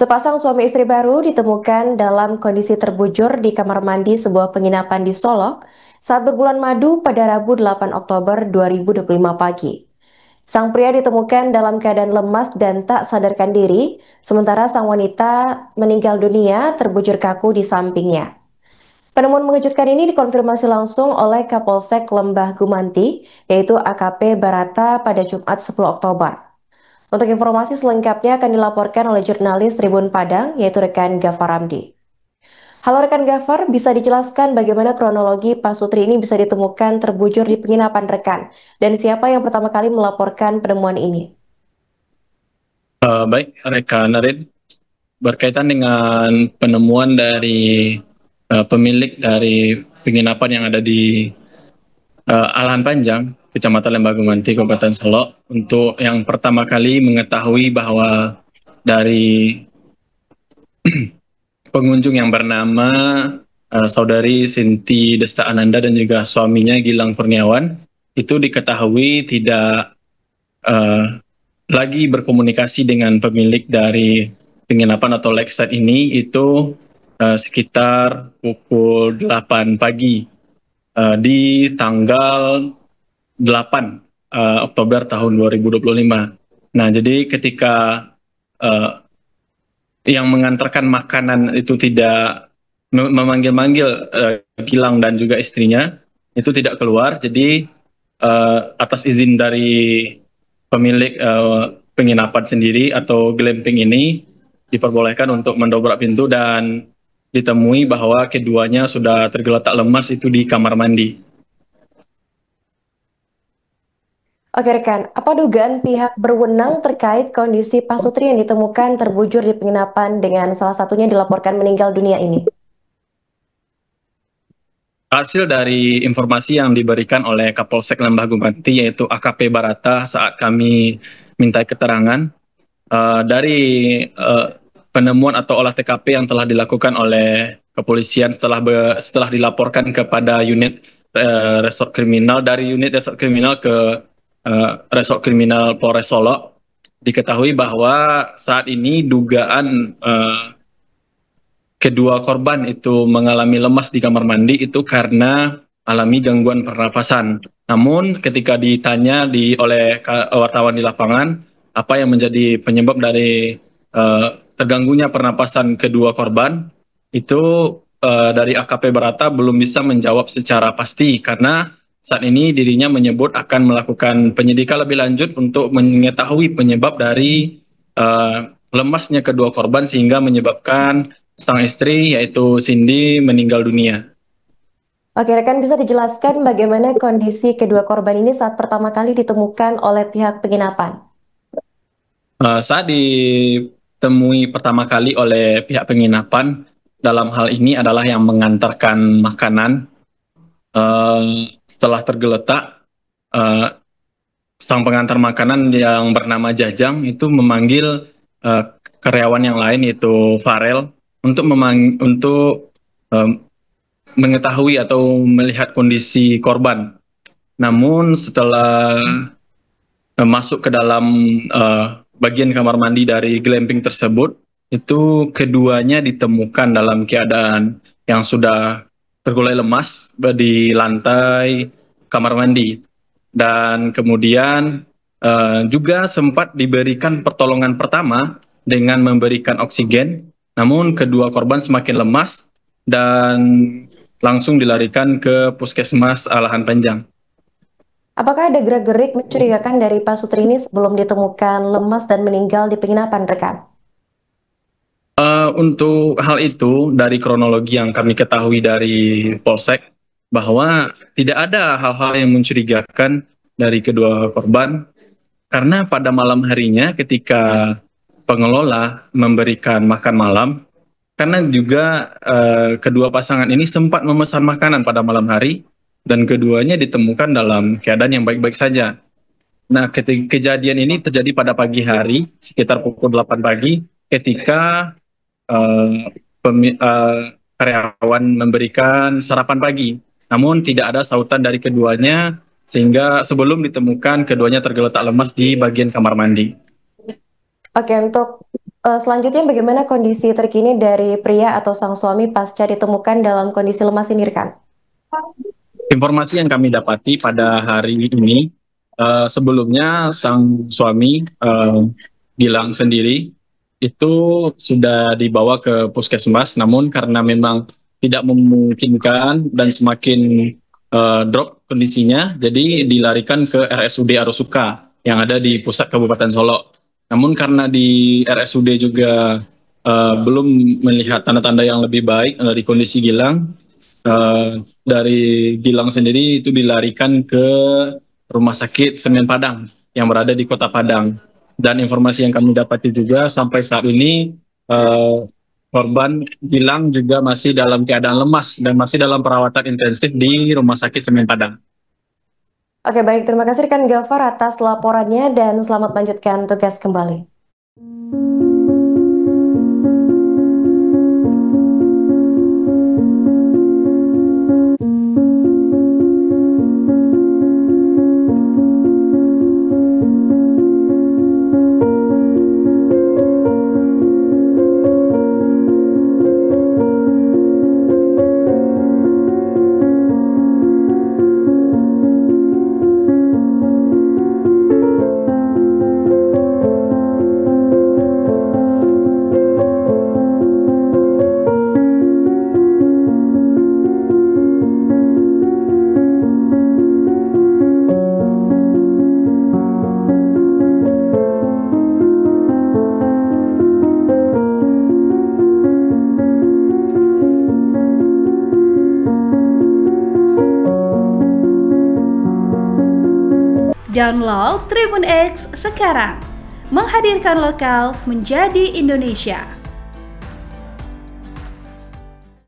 Sepasang suami istri baru ditemukan dalam kondisi terbujur di kamar mandi sebuah penginapan di Solok saat berbulan madu pada Rabu 8 Oktober 2025 pagi. Sang pria ditemukan dalam keadaan lemas dan tak sadarkan diri, sementara sang wanita meninggal dunia terbujur kaku di sampingnya. Penemuan mengejutkan ini dikonfirmasi langsung oleh Kapolsek Lembah Gumanti, yaitu AKP Barata pada Jumat 10 Oktober. Untuk informasi selengkapnya akan dilaporkan oleh jurnalis Tribun Padang, yaitu rekan Gafar Ramdi. Halo rekan Gafar, bisa dijelaskan bagaimana kronologi Pak Sutri ini bisa ditemukan terbujur di penginapan rekan? Dan siapa yang pertama kali melaporkan penemuan ini? Baik, rekan Narin, berkaitan dengan penemuan dari pemilik dari penginapan yang ada di Alahan Panjang, Kecamatan Lembah Gumanti, Kabupaten Solok, untuk yang pertama kali mengetahui bahwa dari pengunjung yang bernama Saudari Sinti Desta Ananda dan juga suaminya Gilang Kurniawan, itu diketahui tidak uh, lagi berkomunikasi dengan pemilik dari penginapan atau lakeside ini itu sekitar pukul 8 pagi di tanggal 8 Oktober tahun 2025. Nah, jadi ketika uh, yang mengantarkan makanan itu tidak memanggil-manggil Gilang dan juga istrinya, itu tidak keluar. Jadi atas izin dari pemilik penginapan sendiri atau glamping ini diperbolehkan untuk mendobrak pintu dan ditemui bahwa keduanya sudah tergeletak lemas itu di kamar mandi. Oke rekan, apa dugaan pihak berwenang terkait kondisi Pak Sutri yang ditemukan terbujur di penginapan dengan salah satunya dilaporkan meninggal dunia ini? Hasil dari informasi yang diberikan oleh Kapolsek Lembah Gumanti yaitu AKP Barata saat kami minta keterangan dari penemuan atau olah TKP yang telah dilakukan oleh kepolisian setelah dilaporkan kepada unit resort kriminal, dari unit resort kriminal ke resort kriminal Polres Solok, diketahui bahwa saat ini dugaan kedua korban itu mengalami lemas di kamar mandi itu karena alami gangguan pernapasan. Namun ketika ditanya oleh wartawan di lapangan apa yang menjadi penyebab dari terganggunya pernapasan kedua korban, itu dari AKP Barata belum bisa menjawab secara pasti karena saat ini dirinya menyebut akan melakukan penyidikan lebih lanjut untuk mengetahui penyebab dari lemasnya kedua korban sehingga menyebabkan sang istri yaitu Cindy meninggal dunia. Oke rekan, bisa dijelaskan bagaimana kondisi kedua korban ini saat pertama kali ditemukan oleh pihak penginapan? Saat ditemui pertama kali oleh pihak penginapan, dalam hal ini adalah yang mengantarkan makanan. Setelah tergeletak, sang pengantar makanan yang bernama Jajang itu memanggil karyawan yang lain yaitu Farel untuk mengetahui atau melihat kondisi korban. Namun setelah masuk ke dalam bagian kamar mandi dari glamping tersebut, itu keduanya ditemukan dalam keadaan yang sudah tergolek lemas di lantai kamar mandi. Dan kemudian juga sempat diberikan pertolongan pertama dengan memberikan oksigen, namun kedua korban semakin lemas dan langsung dilarikan ke Puskesmas Alahan Panjang. Apakah ada gerak-gerik mencurigakan dari Pak Sutri ini sebelum ditemukan lemas dan meninggal di penginapan rekan? Untuk hal itu, dari kronologi yang kami ketahui dari Polsek, bahwa tidak ada hal-hal yang mencurigakan dari kedua korban, karena pada malam harinya ketika pengelola memberikan makan malam, karena juga kedua pasangan ini sempat memesan makanan pada malam hari, dan keduanya ditemukan dalam keadaan yang baik-baik saja. Nah, ketika kejadian ini terjadi pada pagi hari, sekitar pukul 8 pagi, ketika uh, karyawan memberikan sarapan pagi. Namun tidak ada sautan dari keduanya, sehingga sebelum ditemukan keduanya tergeletak lemas di bagian kamar mandi. Oke, untuk Selanjutnya bagaimana kondisi terkini dari pria atau sang suami pasca ditemukan dalam kondisi lemas ini, rekan? Informasi yang kami dapati pada hari ini, sebelumnya sang suami Gilang sendiri itu sudah dibawa ke puskesmas, namun karena memang tidak memungkinkan dan semakin drop kondisinya, jadi dilarikan ke RSUD Arosuka yang ada di pusat Kabupaten Solok. Namun karena di RSUD juga belum melihat tanda-tanda yang lebih baik dari kondisi Gilang, dari Gilang sendiri itu dilarikan ke Rumah Sakit Semen Padang yang berada di Kota Padang. Dan informasi yang kami dapati juga sampai saat ini eh, korban Gilang juga masih dalam keadaan lemas dan masih dalam perawatan intensif di Rumah Sakit Semen Padang. Oke, baik. Terima kasih rekan Gafar atas laporannya dan selamat melanjutkan tugas kembali. Download Tribun X sekarang, menghadirkan lokal menjadi Indonesia.